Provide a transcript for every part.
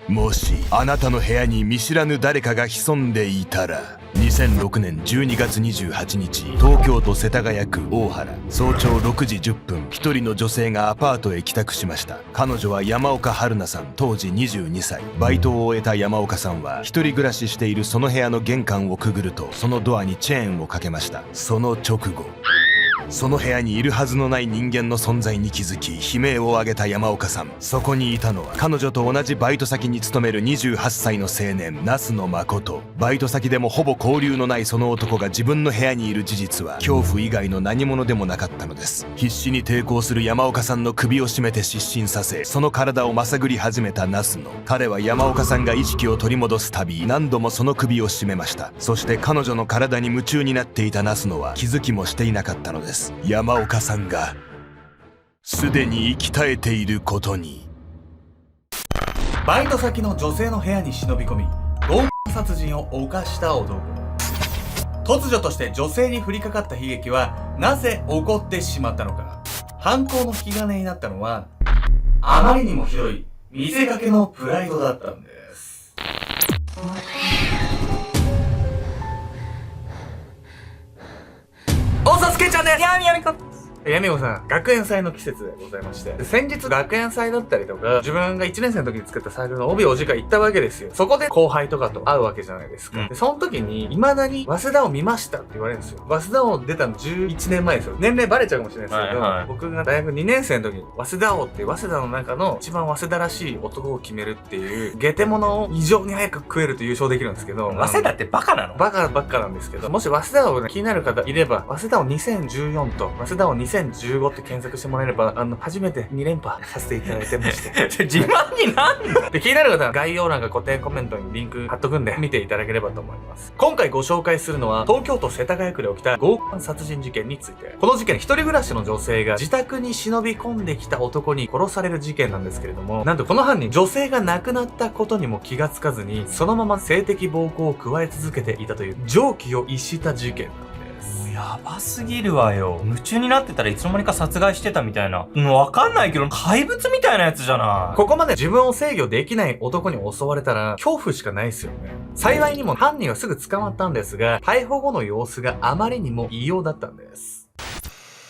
もしあなたの部屋に見知らぬ誰かが潜んでいたら。2006年12月28日、東京都世田谷区大原、早朝6時10分、一人の女性がアパートへ帰宅しました。彼女は山岡春菜さん、当時22歳。バイトを終えた山岡さんは一人暮らししているその部屋の玄関をくぐると、そのドアにチェーンをかけました。その直後、その部屋にいるはずのない人間の存在に気づき悲鳴を上げた山岡さん。そこにいたのは彼女と同じバイト先に勤める28歳の青年、那須野誠。バイト先でもほぼ交流のないその男が自分の部屋にいる事実は恐怖以外の何者でもなかったのです。必死に抵抗する山岡さんの首を絞めて失神させ、その体をまさぐり始めた那須野。彼は山岡さんが意識を取り戻すたび何度もその首を絞めました。そして彼女の体に夢中になっていた那須野は気づきもしていなかったのです。山岡さんがすでに息絶えていることに。バイト先の女性の部屋に忍び込み強姦殺人を犯した男。突如として女性に降りかかった悲劇はなぜ起こってしまったのか。犯行の引き金になったのはあまりにもひどい見せかけのプライドだったんです。おさすけちゃんです。やみこさん、学園祭の季節でございまして、先日学園祭だったりとか、自分が1年生の時に作ったサークルの帯おじが行ったわけですよ。そこで後輩とかと会うわけじゃないですか。で、その時に、未だに、早稲田を見ましたって言われるんですよ。早稲田を出たの11年前ですよ。年齢バレちゃうかもしれないですけど、僕が大学2年生の時に、早稲田王っていう早稲田の中の一番早稲田らしい男を決めるっていう、ゲテモノを異常に早く食えると優勝できるんですけど、早稲田ってバカなの？バカばっかなんですけど、もし早稲田を気になる方いれば、早稲田を2014と早稲田を2015って検索してもらえれば、初めて2連覇させていただいてまして。自慢になんの？で、気になる方は概要欄か固定コメントにリンク貼っとくんで見ていただければと思います。今回ご紹介するのは東京都世田谷区で起きた強姦殺人事件について。この事件、一人暮らしの女性が自宅に忍び込んできた男に殺される事件なんですけれども、なんとこの犯人、女性が亡くなったことにも気がつかずに、そのまま性的暴行を加え続けていたという常軌を逸した事件なんです。やばすぎるわよ。夢中になってたらいつの間にか殺害してたみたいな。わかんないけど、怪物みたいなやつじゃない。ここまで自分を制御できない男に襲われたら恐怖しかないですよね。幸いにも犯人はすぐ捕まったんですが、逮捕後の様子があまりにも異様だったんです。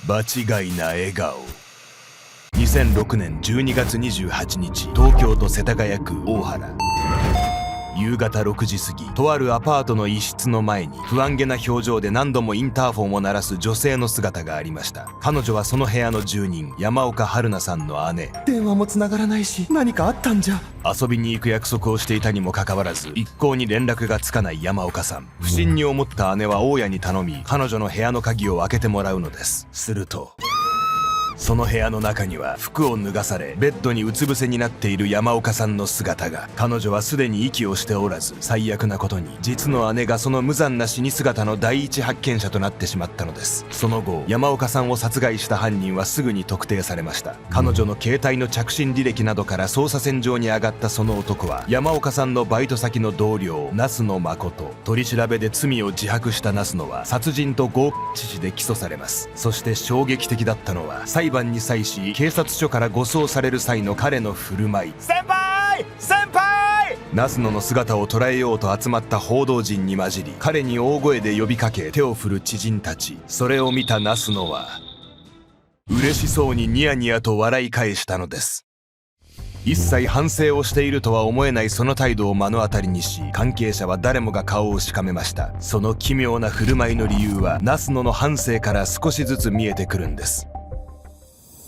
場違いな笑顔。2006年12月28日、東京都世田谷区大原。夕方6時過ぎ、とあるアパートの一室の前に不安げな表情で何度もインターフォンを鳴らす女性の姿がありました。彼女はその部屋の住人、山岡春菜さんの姉。電話も繋がらないし、何かあったんじゃ。遊びに行く約束をしていたにもかかわらず、一向に連絡がつかない山岡さん。不審に思った姉は大家に頼み、彼女の部屋の鍵を開けてもらうのです。すると、その部屋の中には服を脱がされベッドにうつ伏せになっている山岡さんの姿が。彼女はすでに息をしておらず、最悪なことに実の姉がその無残な死に姿の第一発見者となってしまったのです。その後、山岡さんを殺害した犯人はすぐに特定されました。彼女の携帯の着信履歴などから捜査線上に上がったその男は山岡さんのバイト先の同僚、那須野誠。取り調べで罪を自白した那須野は殺人と強姦致死で起訴されます。そして衝撃的だったのは、裁判に際し警察署から護送される際の彼の振る舞い。先輩！那須野の姿を捉えようと集まった報道陣に混じり、彼に大声で呼びかけ手を振る知人たち。それを見た那須野は嬉しそうにニヤニヤと笑い返したのです。一切反省をしているとは思えないその態度を目の当たりにし、関係者は誰もが顔をしかめました。その奇妙な振る舞いの理由は那須野の半生から少しずつ見えてくるんです。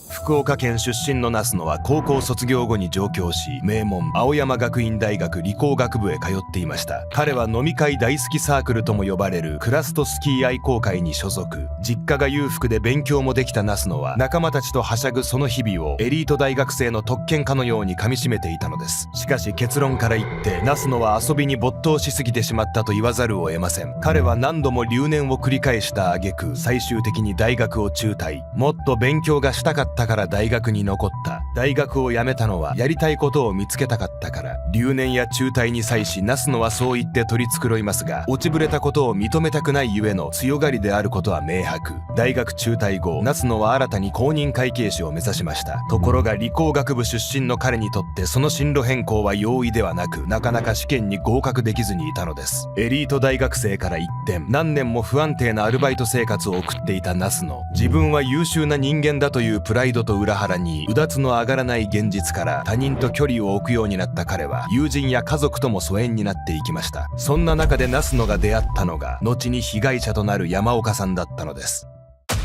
福岡県出身の那須野は高校卒業後に上京し、名門青山学院大学理工学部へ通っていました。彼は飲み会大好きサークルとも呼ばれるクラストスキー愛好会に所属。実家が裕福で勉強もできた那須野は仲間たちとはしゃぐその日々をエリート大学生の特権家のように噛み締めていたのです。しかし結論から言って那須野は遊びに没頭しすぎてしまったと言わざるを得ません。彼は何度も留年を繰り返した挙句、最終的に大学を中退。もっと勉強がしたかったから大学に残った。大学を辞めたのはやりたいことを見つけたかったから。留年や中退に際しナスノはそう言って取り繕いますが、落ちぶれたことを認めたくないゆえの強がりであることは明白。大学中退後、ナスノは新たに公認会計士を目指しました。ところが理工学部出身の彼にとってその進路変更は容易ではなく、なかなか試験に合格できずにいたのです。エリート大学生から一転、何年も不安定なアルバイト生活を送っていたナスノ。自分は優秀な人間だというプライドと裏腹に、うだつの上がらない現実から他人と距離を置くようになった彼は、友人や家族とも疎遠になっていきました。そんな中でナスノが出会ったのが、後に被害者となる山岡さんだったのです。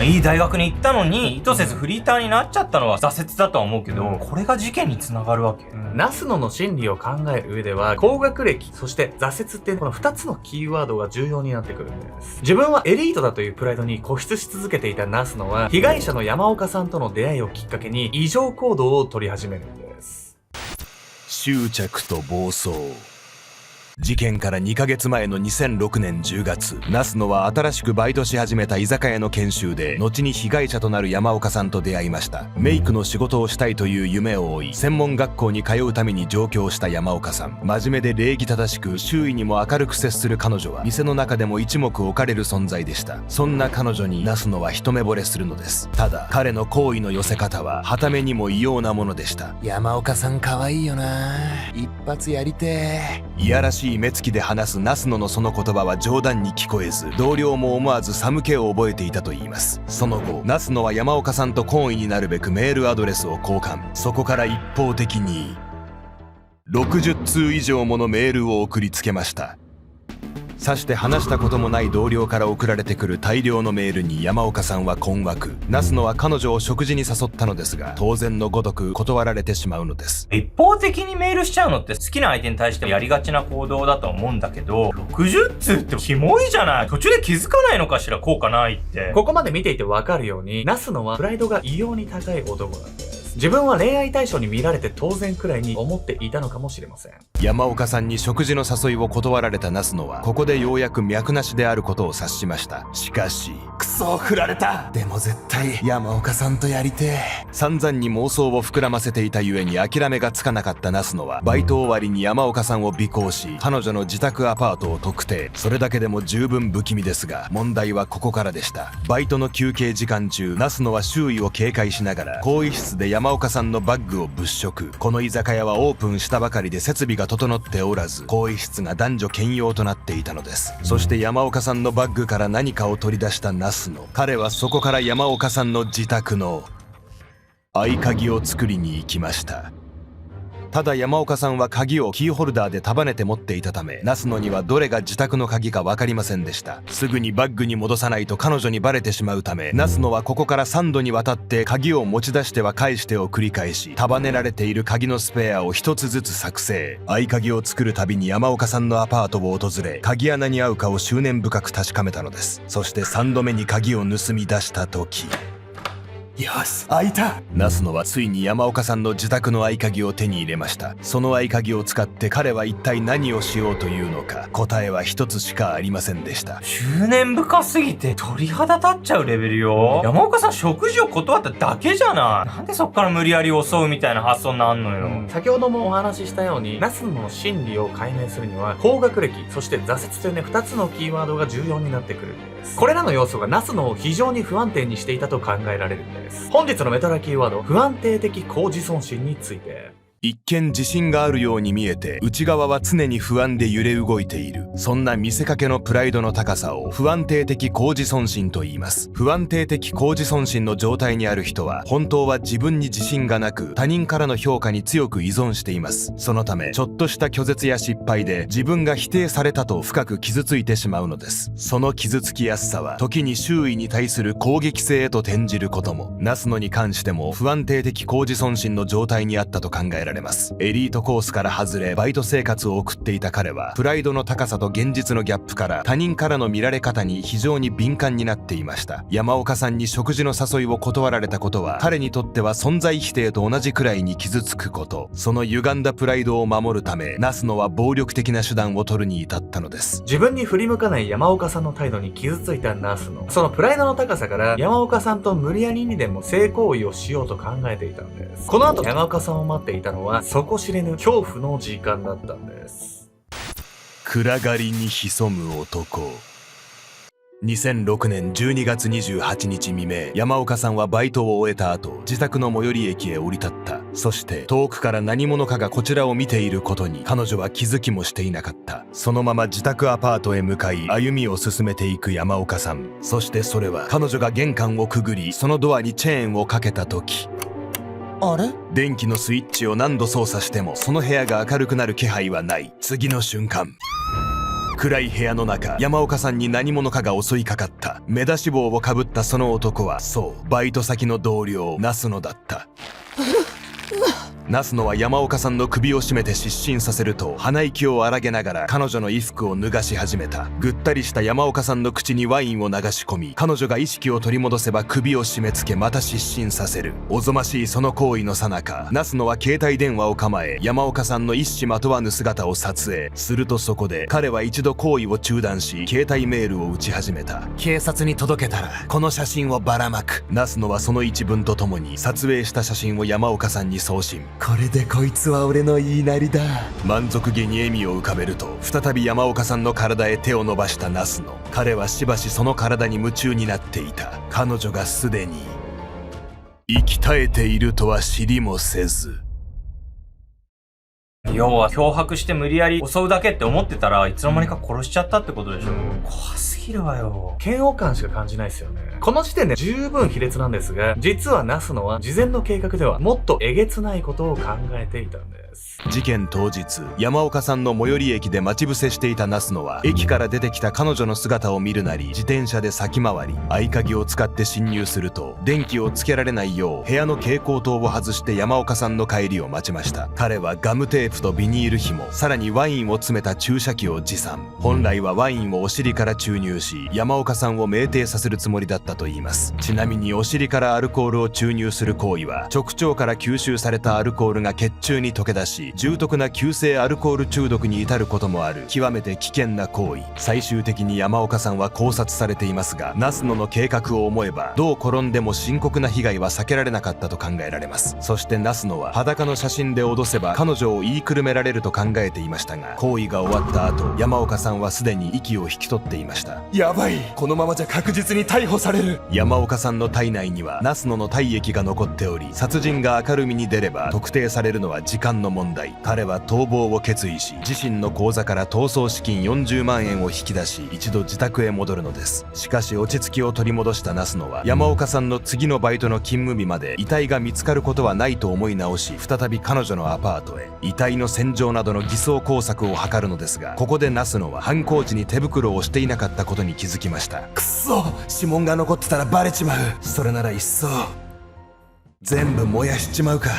いい大学に行ったのに、意図せずフリーターになっちゃったのは挫折だとは思うけど、これが事件につながるわけ。ナスノの心理を考える上では、高学歴、そして挫折ってこの2つのキーワードが重要になってくるんです。自分はエリートだというプライドに固執し続けていたナスノは、被害者の山岡さんとの出会いをきっかけに異常行動を取り始めるんです。執着と暴走。事件から2ヶ月前の2006年10月、ナスノは新しくバイトし始めた居酒屋の研修で、後に被害者となる山岡さんと出会いました。メイクの仕事をしたいという夢を追い、専門学校に通うために上京した山岡さん。真面目で礼儀正しく、周囲にも明るく接する彼女は、店の中でも一目置かれる存在でした。そんな彼女にナスノは一目惚れするのです。ただ、彼の好意の寄せ方は、はためにも異様なものでした。山岡さん可愛いよな。一発やりていやらしい目つきで話すナスノのその言葉は冗談に聞こえず、同僚も思わず寒気を覚えていたといいます。その後、ナスノは山岡さんと懇意になるべくメールアドレスを交換。そこから一方的に60通以上ものメールを送りつけました。さして話したこともない同僚から送られてくる大量のメールに山岡さんは困惑。ナスノは彼女を食事に誘ったのですが、当然のごとく断られてしまうのです。一方的にメールしちゃうのって好きな相手に対してやりがちな行動だと思うんだけど、60通ってキモいじゃない。途中で気づかないのかしら、効果ないって。ここまで見ていてわかるように、ナスノはプライドが異様に高い男なんです。自分は恋愛対象に見られて当然くらいに思っていたのかもしれません。山岡さんに食事の誘いを断られたナスノは、ここでようやく脈なしであることを察しました。しかし、クソ振られた。でも絶対山岡さんとやりて散々に妄想を膨らませていたゆえに諦めがつかなかったナスノは、バイト終わりに山岡さんを尾行し、彼女の自宅アパートを特定。それだけでも十分不気味ですが、問題はここからでした。バイトの休憩時間中、ナスノは周囲を警戒しながら更衣室で山岡さんのバッグを物色。この居酒屋はオープンしたばかりで設備が整っておらず、更衣室が男女兼用となっていたのです。そして山岡さんのバッグから何かを取り出したナスノ。彼はそこから山岡さんの自宅の合鍵を作りに行きました。ただ山岡さんは鍵をキーホルダーで束ねて持っていたため、ナスノにはどれが自宅の鍵か分かりませんでした。すぐにバッグに戻さないと彼女にバレてしまうため、ナスノはここから3度にわたって鍵を持ち出しては返してを繰り返し、束ねられている鍵のスペアを一つずつ作成。合鍵を作るたびに山岡さんのアパートを訪れ、鍵穴に合うかを執念深く確かめたのです。そして3度目に鍵を盗み出した時、よし、開いた。ナスノはついに山岡さんの自宅の合鍵を手に入れました。その合鍵を使って彼は一体何をしようというのか、答えは一つしかありませんでした。執念深すぎて鳥肌立っちゃうレベルよ。山岡さん食事を断っただけじゃない。なんでそっから無理やり襲うみたいな発想になんのよ。先ほどもお話ししたように、ナスノの心理を解明するには、高学歴、そして挫折というね、2つのキーワードが重要になってくるんです。これらの要素がナスノを非常に不安定にしていたと考えられるんです。本日のメタラキーワード、不安定的高自尊心について。一見自信があるように見えて、内側は常に不安で揺れ動いている。そんな見せかけのプライドの高さを不安定的高自尊心と言います。不安定的高自尊心の状態にある人は、本当は自分に自信がなく、他人からの評価に強く依存しています。そのため、ちょっとした拒絶や失敗で自分が否定されたと深く傷ついてしまうのです。その傷つきやすさは、時に周囲に対する攻撃性へと転じることも。ナスノに関しても不安定的高自尊心の状態にあったと考えられます。られます。エリートコースから外れバイト生活を送っていた彼は、プライドの高さと現実のギャップから他人からの見られ方に非常に敏感になっていました。山岡さんに食事の誘いを断られたことは、彼にとっては存在否定と同じくらいに傷つくこと。その歪んだプライドを守るため、ナスノは暴力的な手段を取るに至ったのです。自分に振り向かない山岡さんの態度に傷ついたナスノ。そのプライドの高さから山岡さんと無理やりにでも性行為をしようと考えていたんです。この後山岡さんを待っていたのは底知れぬ恐怖の時間だったんです。暗がりに潜む男。2006年12月28日未明、山岡さんはバイトを終えた後、自宅の最寄り駅へ降り立った。そして遠くから何者かがこちらを見ていることに彼女は気づきもしていなかった。そのまま自宅アパートへ向かい歩みを進めていく山岡さん。そしてそれは彼女が玄関をくぐり、そのドアにチェーンをかけた時、あれ？電気のスイッチを何度操作してもその部屋が明るくなる気配はない。次の瞬間、暗い部屋の中、山岡さんに何者かが襲いかかった。目出し帽をかぶったその男は、そう、バイト先の同僚ナスノだった。ナスノは山岡さんの首を絞めて失神させると、鼻息を荒げながら彼女の衣服を脱がし始めた。ぐったりした山岡さんの口にワインを流し込み、彼女が意識を取り戻せば首を締め付け、また失神させる。おぞましいその行為の最中、ナスノは携帯電話を構え、山岡さんの一糸まとわぬ姿を撮影。するとそこで彼は一度行為を中断し、携帯メールを打ち始めた。警察に届けたらこの写真をばらまく。ナスノはその一文とともに撮影した写真を山岡さんに送信。これでこいつは俺の言いなりだ。満足げに笑みを浮かべると、再び山岡さんの体へ手を伸ばしたナスノ。彼はしばしその体に夢中になっていた。彼女がすでに息絶えているとは知りもせず。要は脅迫して無理やり襲うだけって思ってたらいつの間にか殺しちゃったってことでしょ。怖すぎるわよ。嫌悪感しか感じないですよね。この時点で十分卑劣なんですが、実はナスノは事前の計画ではもっとえげつないことを考えていたんです。事件当日、山岡さんの最寄り駅で待ち伏せしていたナスノは、駅から出てきた彼女の姿を見るなり自転車で先回り、合鍵を使って侵入すると、電気をつけられないよう部屋の蛍光灯を外して山岡さんの帰りを待ちました。彼はガムテープとビニール紐、さらにワインを詰めた注射器を持参。本来はワインをお尻から注入し、山岡さんを酩酊させるつもりだったといいます。ちなみにお尻からアルコールを注入する行為は、直腸から吸収されたアルコールが血中に溶け出し、重篤な急性アルコール中毒に至ることもある極めて危険な行為。最終的に山岡さんは絞殺されていますが、ナスノの計画を思えばどう転んでも深刻な被害は避けられなかったと考えられます。そしてナスノは裸の写真で脅せば彼女を言いくるめられると考えていましたが、行為が終わった後、山岡さんはすでに息を引き取っていました。やばい、このままじゃ確実に逮捕される。山岡さんの体内にはナスノの体液が残っており、殺人が明るみに出れば特定されるのは時間の問題。彼は逃亡を決意し、自身の口座から逃走資金40万円を引き出し、一度自宅へ戻るのです。しかし落ち着きを取り戻したナスノは、山岡さんの次のバイトの勤務日まで遺体が見つかることはないと思い直し、再び彼女のアパートへ。遺体の洗浄などの偽装工作を図るのですが、ここでナスノは犯行時に手袋をしていなかったことに気づきました。くっそ、指紋が残ってたらバレちまう。それならいっそ全部燃やしちまうか。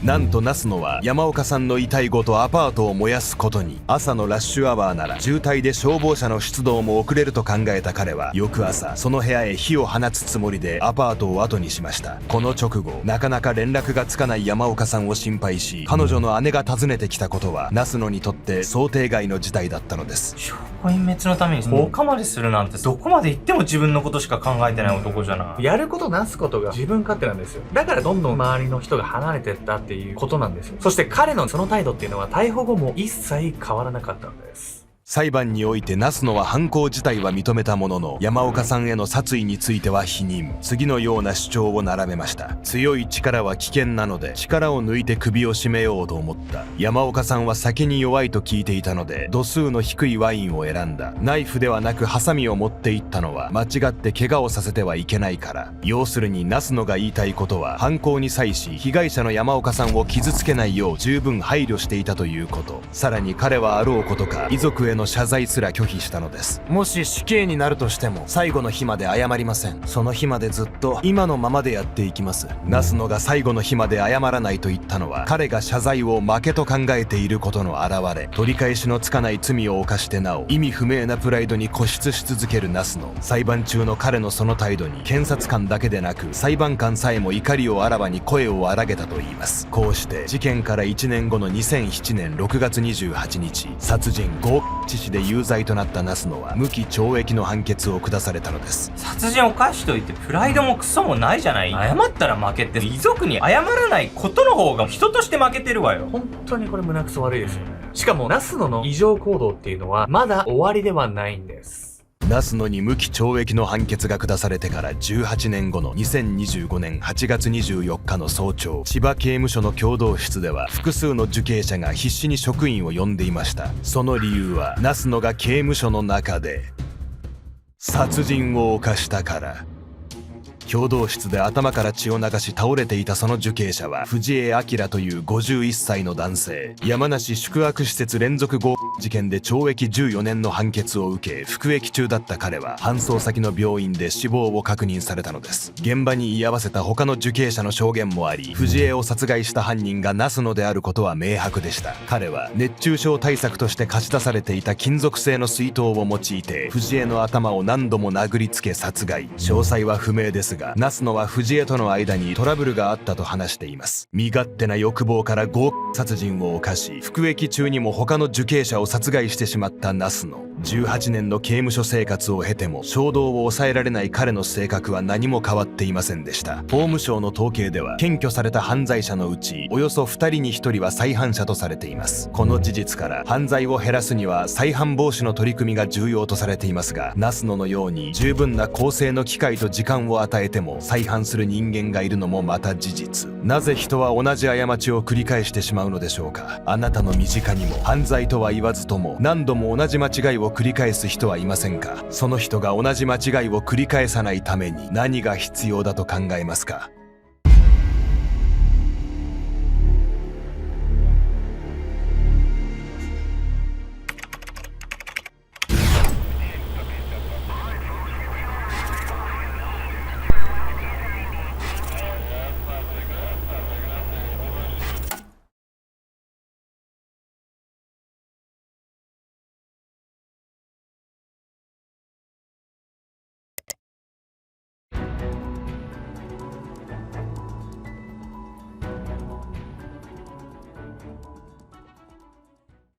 なんとナスノは山岡さんの遺体ごとアパートを燃やすことに。朝のラッシュアワーなら渋滞で消防車の出動も遅れると考えた彼は、翌朝その部屋へ火を放つつもりでアパートを後にしました。この直後、なかなか連絡がつかない山岡さんを心配し、彼女の姉が訪ねてきたことはナスノにとって想定外の事態だったのです。証拠隠滅のために放火までするなんて、どこまで行っても自分のことしか考えてない男じゃない。やることなすことが自分勝手なんですよ。だからどんどん周りの人が離れてったっていうことなんですよ。そして彼のその態度っていうのは逮捕後も一切変わらなかったんです。裁判においてナスノは犯行自体は認めたものの、山岡さんへの殺意については否認。次のような主張を並べました。強い力は危険なので力を抜いて首を絞めようと思った。山岡さんは酒に弱いと聞いていたので度数の低いワインを選んだ。ナイフではなくハサミを持っていったのは間違って怪我をさせてはいけないから。要するにナスノが言いたいことは、犯行に際し被害者の山岡さんを傷つけないよう十分配慮していたということ。さらに彼はあろうことか遺族へのの謝罪すら拒否したのです。もし死刑になるとしても最後の日まで謝りません。その日までずっと今のままでやっていきます。ナスノが最後の日まで謝らないと言ったのは、彼が謝罪を負けと考えていることの表れ。取り返しのつかない罪を犯してなお意味不明なプライドに固執し続けるナスノ。裁判中の彼のその態度に検察官だけでなく裁判官さえも怒りをあらわに声を荒げたといいます。こうして事件から1年後の2007年6月28日、殺人強姦致死で有罪となったナスノは無期懲役の判決を下されたのです。殺人を犯しといてプライドもクソもないじゃない。謝ったら負けって遺族に謝らないことの方が人として負けてるわよ。本当にこれ胸くそ悪いですよね。しかもナスノの異常行動っていうのはまだ終わりではないんです。ナスノに無期懲役の判決が下されてから18年後の2025年8月24日の早朝、千葉刑務所の共同室では複数の受刑者が必死に職員を呼んでいました。その理由はナスノが刑務所の中で殺人を犯したから。共同室で頭から血を流し倒れていたその受刑者は藤江明という51歳の男性。山梨宿泊施設連続強姦事件で懲役14年の判決を受け服役中だった彼は搬送先の病院で死亡を確認されたのです。現場に居合わせた他の受刑者の証言もあり、藤江を殺害した犯人がナスノであることは明白でした。彼は熱中症対策として貸し出されていた金属製の水筒を用いて藤江の頭を何度も殴りつけ殺害。詳細は不明ですが、ナスノは藤江との間にトラブルがあったと話しています。身勝手な欲望から強姦殺人を犯し、服役中にも他の受刑者を殺害してしまったナスノ。18年の刑務所生活を経ても衝動を抑えられない彼の性格は何も変わっていませんでした。法務省の統計では検挙された犯罪者のうちおよそ2人に1人は再犯者とされています。この事実から犯罪を減らすには再犯防止の取り組みが重要とされていますが、ナスノのように十分な更生の機会と時間を与えても再犯する人間がいるのもまた事実。なぜ人は同じ過ちを繰り返してしまうのでしょうか。あなたの身近にも犯罪とは言わずとも何度も同じ間違いを繰り返す人はいませんか。その人が同じ間違いを繰り返さないために何が必要だと考えますか。